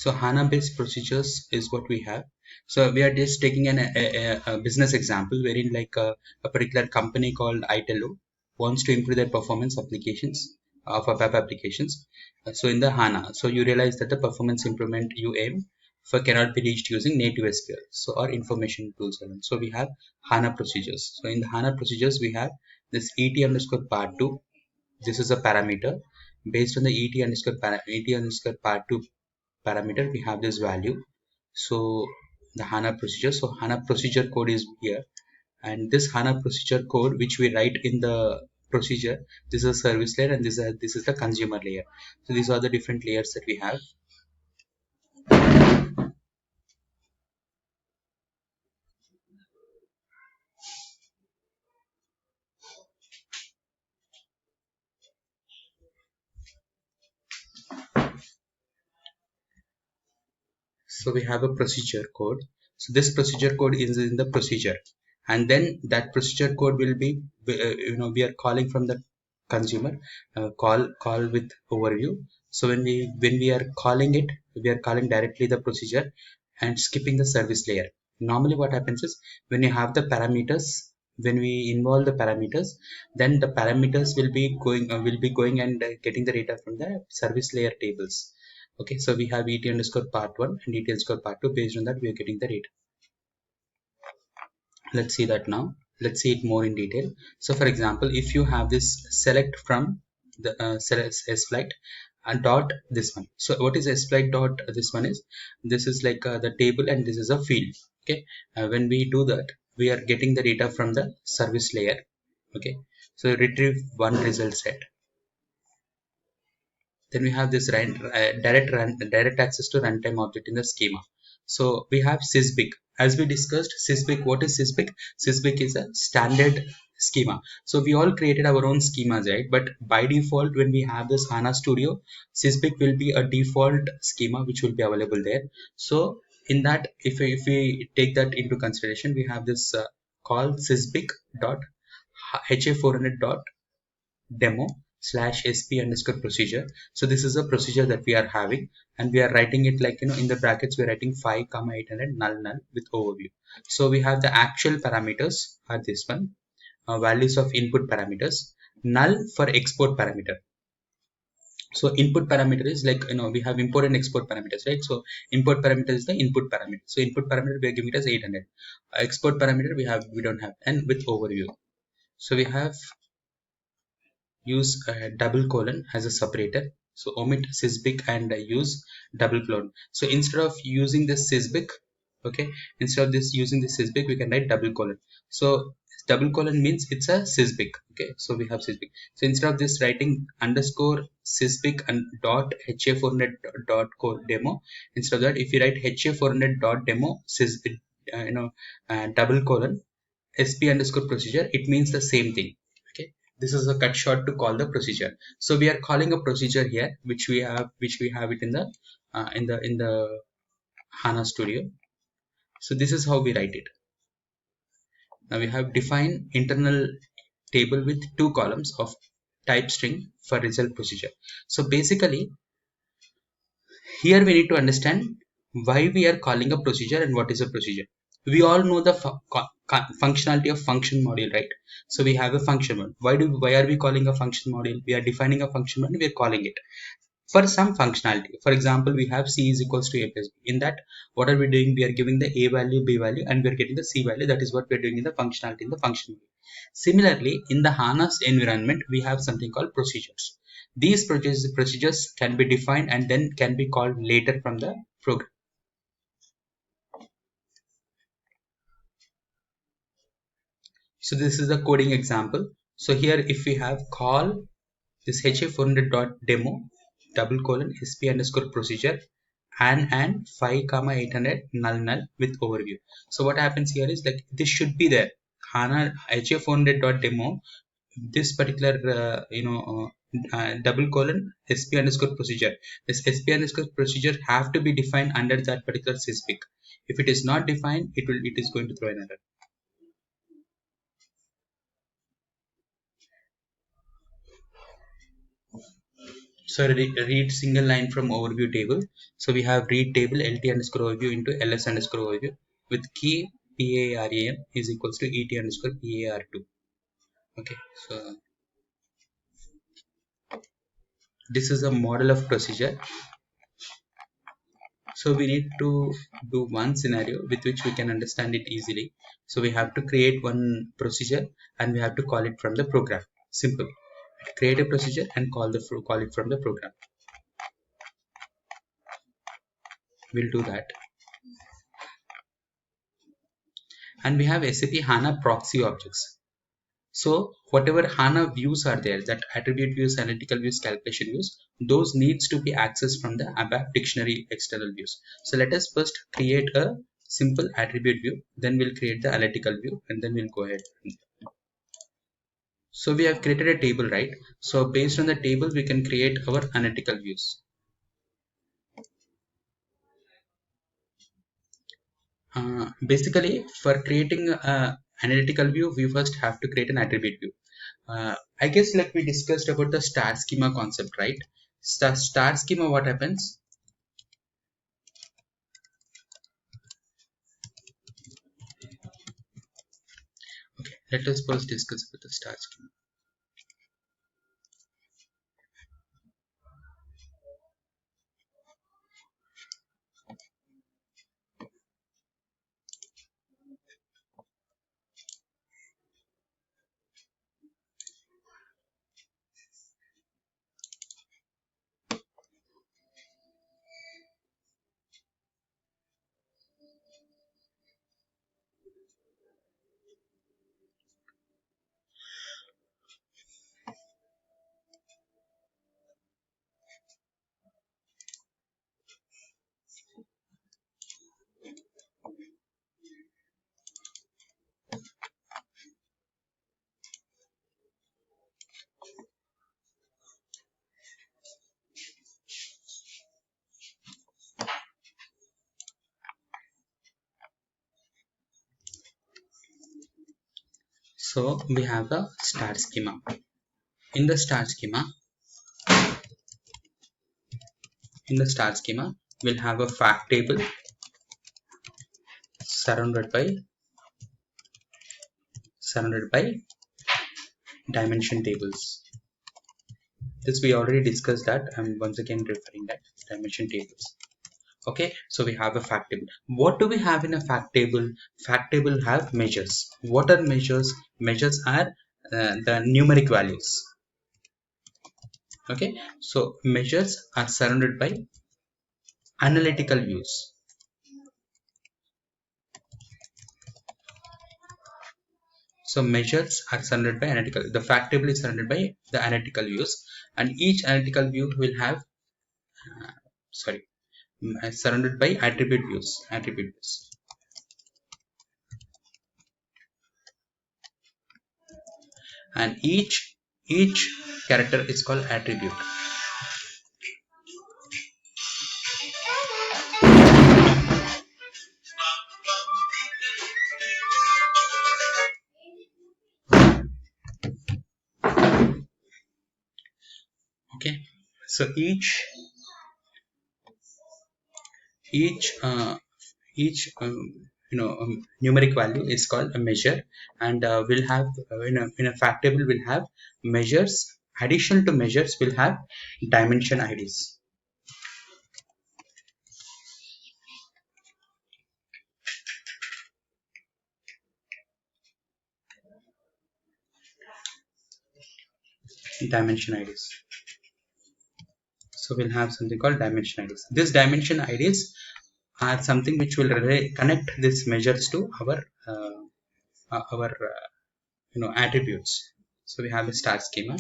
So HANA based procedures is what we have. So we are just taking a business example wherein like a particular company called Itelo wants to improve their performance applications of a web applications. So in the HANA, so you realize that the performance improvement you aim for cannot be reached using native SQL. So or information tools alone. So we have HANA procedures. So in the HANA procedures we have this ET underscore part 2. This is a parameter based on the ET underscore part 2 parameter. We have this value. So the HANA procedure, so HANA procedure code is here, and this HANA procedure code which we write in the procedure, this is a service layer and this is the consumer layer. So these are the different layers that we have. So we have a procedure code. So this procedure code is in the procedure, and then that procedure code will be we are calling from the consumer call with overview. So when we are calling it, we are calling directly the procedure and skipping the service layer. Normally what happens is when you have the parameters, when we involve the parameters, then the parameters will be going and getting the data from the service layer tables. Okay, so we have ET underscore part 1 and ET underscore part 2. Based on that, we are getting the data. Let's see that now. Let's see it more in detail. So for example, if you have this select from the select sflight and dot this one. So what is sflight dot this one is, this is like the table and this is a field. Okay, when we do that, we are getting the data from the service layer. Okay, so retrieve one result set. Then we have this direct access to runtime object in the schema. So we have sysbic. As we discussed, sysbic. What is sysbic? Sysbic is a standard schema. So we all created our own schemas, right? But by default, when we have this HANA Studio, sysbic will be a default schema which will be available there. So in that, if we take that into consideration, we have this call sysbic dot ha400 dot demo slash sp underscore procedure. So this is a procedure that we are having, and we are writing it like, in the brackets we're writing 5 comma 800 null with overview. So we have the actual parameters are this one, values of input parameters, null for export parameter. So input parameter is like, we have import and export parameters, right? So import parameter is the input parameter. So input parameter we are giving it as 800. Export parameter we don't have, and with overview. So we have use double colon as a separator. So omit sysbic and use double colon. So instead of using this sysbic, okay, instead of this using the sysbic, we can write double colon. So double colon means it's a sysbic. Okay, so we have sysbic. So instead of this writing underscore sysbic and dot ha400 dot core demo, instead of that, if you write ha400 dot demo sysbic, double colon sp underscore procedure, it means the same thing. Okay, this is a cut short to call the procedure. So we are calling a procedure here which we have it in the HANA Studio. So this is how we write it. Now we have defined internal table with two columns of type string for result procedure. So basically here we need to understand why we are calling a procedure and what is a procedure. We all know the functionality of function module, right? So we have a function module. Why are we calling a function module? We are defining a function module, we are calling it for some functionality. For example, we have c is equals to a plus b. In that, what are we doing? We are giving the a value, b value, and we are getting the c value. That is what we are doing in the functionality in the function module. Similarly, in the HANA's environment, we have something called procedures. These procedures can be defined and then can be called later from the program. So this is the coding example. So here if we have call this ha400.demo double colon sp underscore procedure and 5 comma 800 null with overview. So what happens here is like this should be there. HANA ha400.demo, this particular double colon sp underscore procedure. This sp underscore procedure have to be defined under that particular sysbic. If it is not defined, it is going to throw an error. So read single line from overview table. So we have read table lt underscore overview into ls underscore overview with key PARAM is equals to et underscore PAR2. Okay, so this is a model of procedure. So we need to do one scenario with which we can understand it easily. So we have to create one procedure and we have to call it from the program. Simple. Create a procedure and call it from the program. We'll do that. And we have SAP HANA proxy objects. So whatever HANA views are there, that attribute views, analytical views, calculation views, those needs to be accessed from the ABAP dictionary external views. So let us first create a simple attribute view, then we'll create the analytical view, and then we'll go ahead. So we have created a table, right? So based on the table, we can create our analytical views. Basically, for creating analytical view, we first have to create an attribute view. I guess like we discussed about the star schema concept, right? Star schema, what happens? Okay, let us first discuss about the star schema. So we have a star schema. In the star schema, we'll have a fact table surrounded by dimension tables. This we already discussed that. I'm once again referring that dimension tables. Okay, so we have a fact table. What do we have in a fact table? Fact table have measures. What are measures? Measures are the numeric values. Okay, so measures are surrounded by analytical views. So measures are surrounded by analytical. The fact table is surrounded by the analytical views, and each analytical view will have surrounded by attribute views. And each character is called attribute. Okay, so each numeric value is called a measure, and we'll have in a fact table we'll have measures. Additional to measures, we'll have dimension IDs. Dimension IDs. So we'll have something called dimension IDs. These dimension IDs are something which will connect these measures to our attributes. So we have a star schema.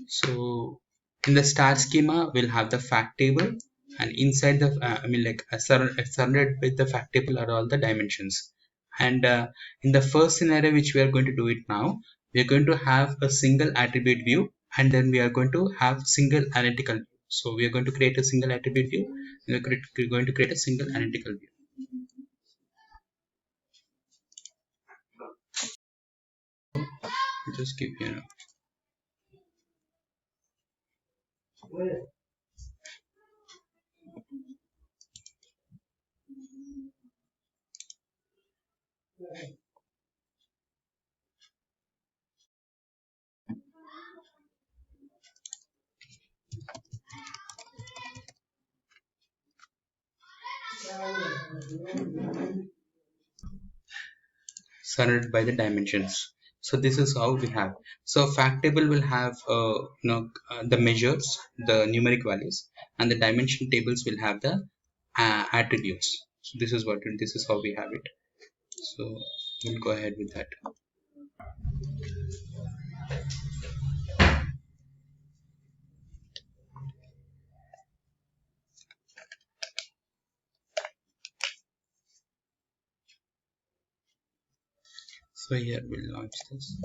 So in the star schema, we'll have the fact table, and inside the surrounded with the fact table are all the dimensions. And in the first scenario, which we are going to do it now, we are going to have a single attribute view, and then we are going to have single analytical view. So we are going to create a single attribute view. We are going to create a single analytical view. Just give you. Surrounded by the dimensions. So this is how we have. So fact table will have the measures, the numeric values, and the dimension tables will have the attributes. So this is how we have it. So we'll go ahead with that. So here we'll launch this.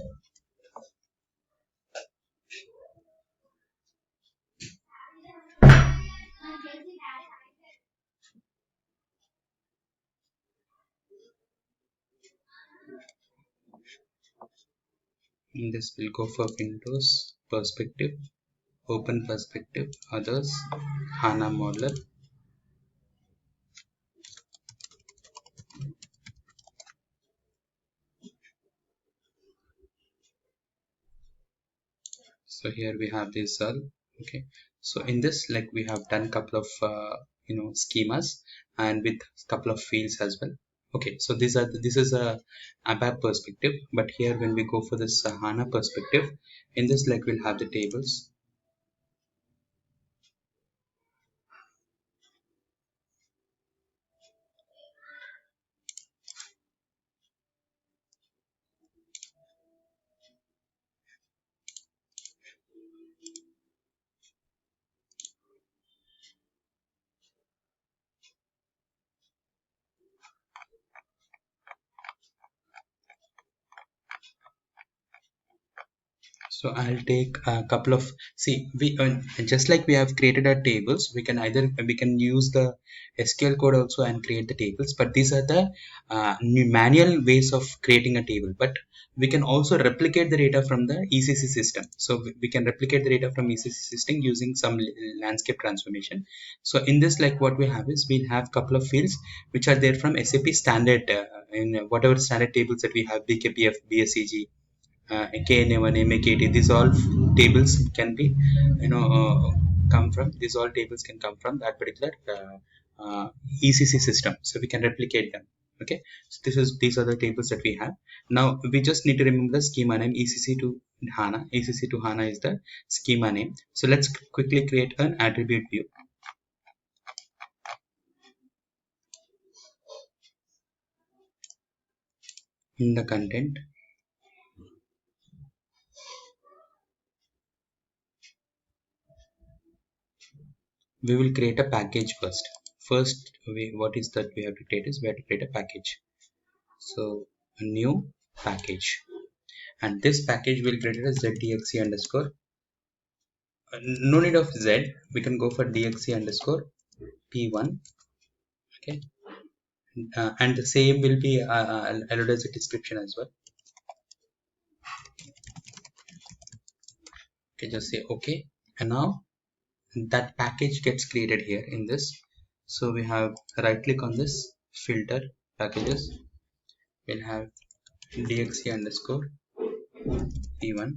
In this we'll go for Windows perspective, open perspective, others, HANA modeler. So here we have this okay. So in this, like, we have done couple of schemas, and with couple of fields as well. Okay, so this is a ABAP perspective, but here when we go for this HANA perspective, in this, like, we'll have the tables. So I'll take a couple of, see, we just like we have created our tables, we can use the SQL code also and create the tables, but these are the new manual ways of creating a table. But we can also replicate the data from the ECC system. So we can replicate the data from ECC system using some landscape transformation. So in this, like, what we have is we'll have couple of fields which are there from SAP standard in whatever standard tables that we have, BKPF, BSCG, KNA1, MAKT. These all tables can be, come from. These all tables can come from that particular ECC system. So we can replicate them. Okay. So these are the tables that we have. Now we just need to remember the schema name ECC to HANA. ECC to HANA is the schema name. So let's quickly create an attribute view. In the content, we will create a package first. What is that we have to create is we have to create a package. So a new package, and this package will create as zdxe underscore. No need of z, we can go for dxe underscore p1. Okay, and the same will be allowed as a description as well. Okay, just say okay, and now that package gets created here in this. So we have right click on this filter packages. We'll have dxe underscore p1.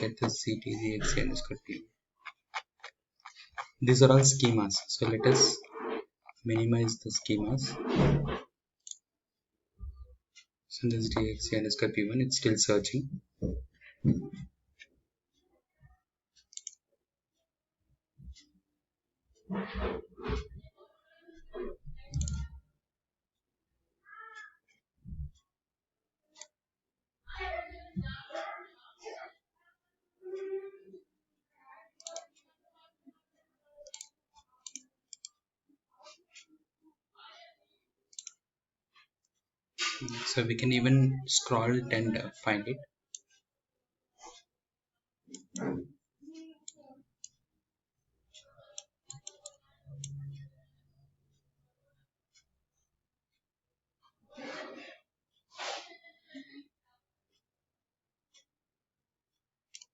get the CTDXC underscore P. These are all schemas. So let us minimize the schemas. So this DXC underscore P1, it's still searching. So we can even scroll it and find it.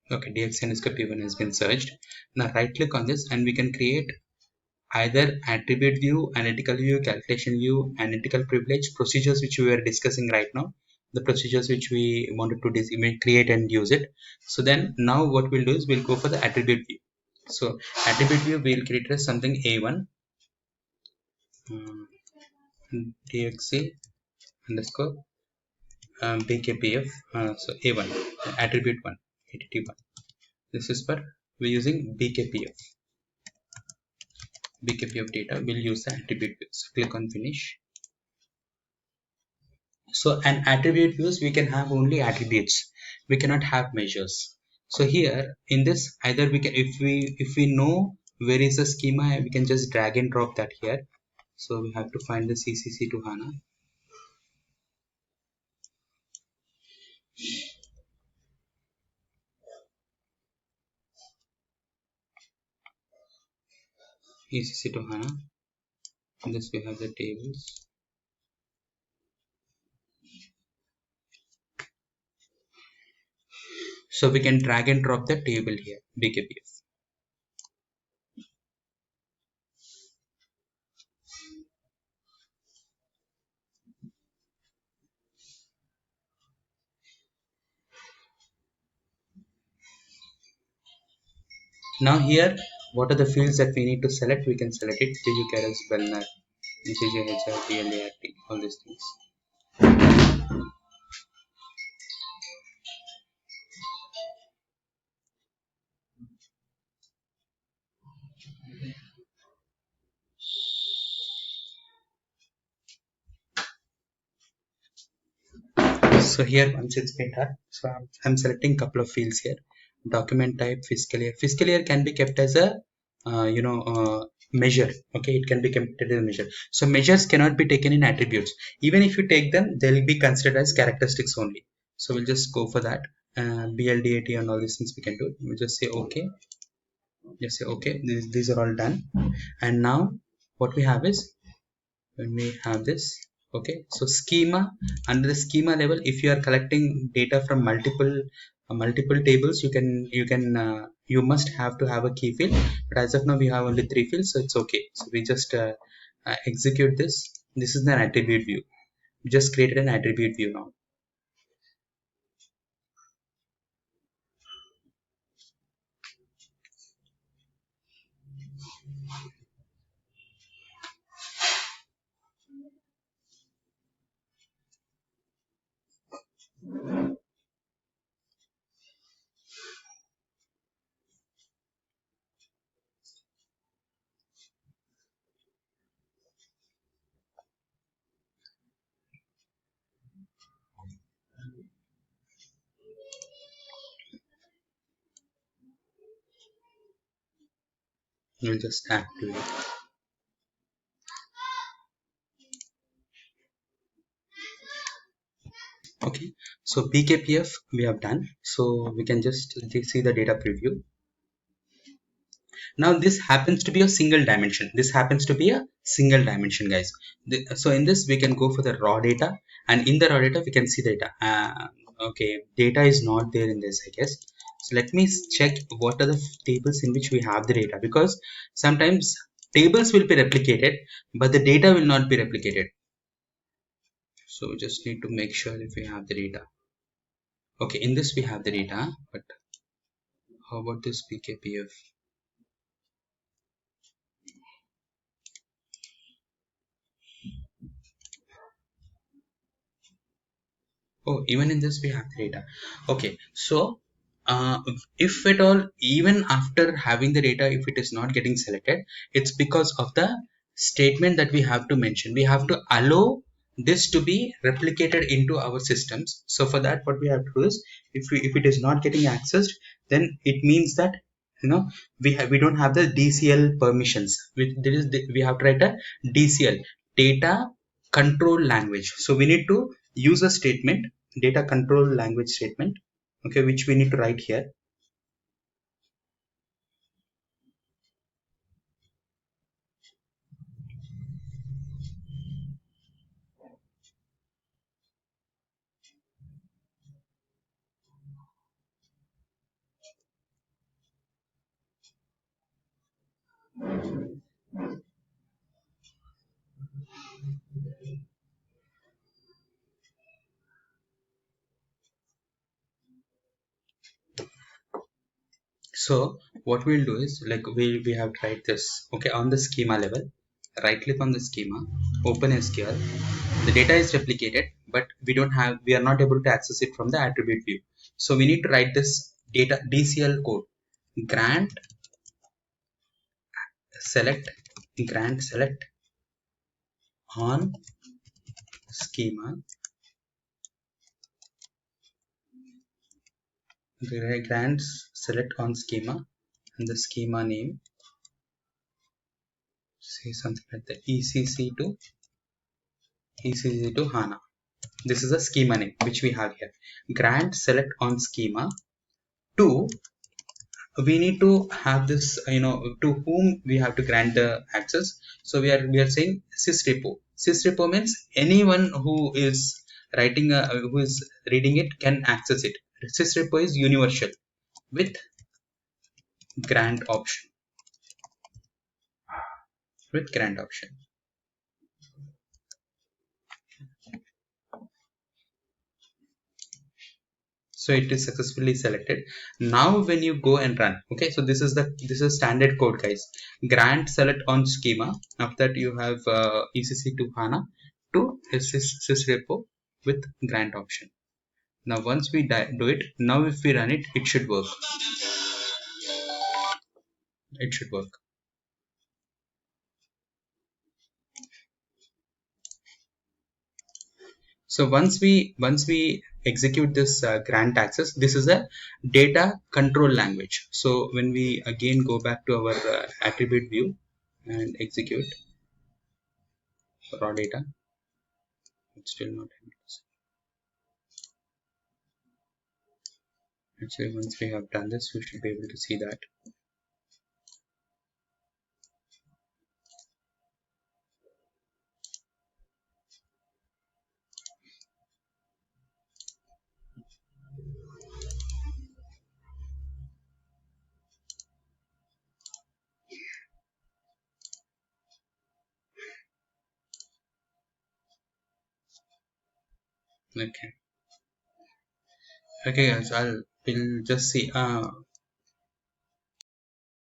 Okay, DXC underscore P1 has been searched. Now right click on this and we can create either attribute view, analytical view, calculation view, analytical privilege, procedures which we were discussing right now, the procedures which we wanted to create and use it. So then now what we'll do is we'll go for the attribute view. So attribute view we'll create as something A1 DXC underscore BKPF. So A1 attribute 1 ATT1. This is for we're using BKPF data. We'll use the attribute view. So click on finish. So an attribute views we can have only attributes. We cannot have measures. So here in this either we can if we know where is the schema we can just drag and drop that here. So we have to find the CCC to HANA. ECC to HANA. In this we have the tables. So we can drag and drop the table here, BKPF. Now here, what are the fields that we need to select? We can select it, TG Keras, Belnar, ECG, HR, PLART, all these things. So here once it's been done, so I'm selecting couple of fields here. Document type, fiscal year. Fiscal year can be kept as a measure. Okay, it can be kept as a measure. So measures cannot be taken in attributes. Even if you take them, they'll be considered as characteristics only. So we'll just go for that. BLDAT and all these things we can do. We'll just say okay. Just say okay. These are all done. And now what we have is when we have this. Okay, so schema, under the schema level if you are collecting data from multiple tables you must have to have a key field, but as of now we have only 3 fields, so it's okay. So we just execute this. This is an attribute view. We just created an attribute view now. We'll just activate. Okay, so BKPF we have done, so we can just see the data preview. Now this happens to be a single dimension. This happens to be a single dimension, guys. So in this we can go for the raw data, and in the raw data we can see data. Okay, data is not there in this, I guess. So let me check what are the tables in which we have the data, because sometimes tables will be replicated but the data will not be replicated. So we just need to make sure if we have the data. Okay, in this we have the data, but How about this PKPF? Oh, even in this we have the data. Okay, so uh, if at all, even after having the data, if it is not getting selected, it's because of the statement that we have to mention. We have to allow this to be replicated into our systems. So for that, what we have to do is, if it is not getting accessed, then it means that, we don't have the DCL permissions. We have to write a DCL, data control language. So we need to use a statement, data control language statement, okay, which we need to write here. So what we'll do is, like, we have to write this, okay, on the schema level. Right click on the schema, open SQL. The data is replicated, but we are not able to access it from the attribute view. So we need to write this data DCL code, grant select grant select on schema, grants select on schema, and the schema name, say something like the ECC to HANA. This is a schema name which we have here. Grant select on schema. To, we need to have this, to whom we have to grant the access. So we are saying sysrepo. Sysrepo means anyone who is who is reading it can access it. Sysrepo is universal with grant option, with grant option. So it is successfully selected. Now when you go and run, okay, so this is standard code, guys. Grant select on schema. After that you have ECC to HANA to sysrepo with grant option. Now once we do it, now if we run it, it should work. It should work. So once we execute this grant access, this is a data control language. So when we again go back to our attribute view and execute raw data, it's still not endless. Actually, once we have done this, we should be able to see that. Okay, okay, guys, we'll just see.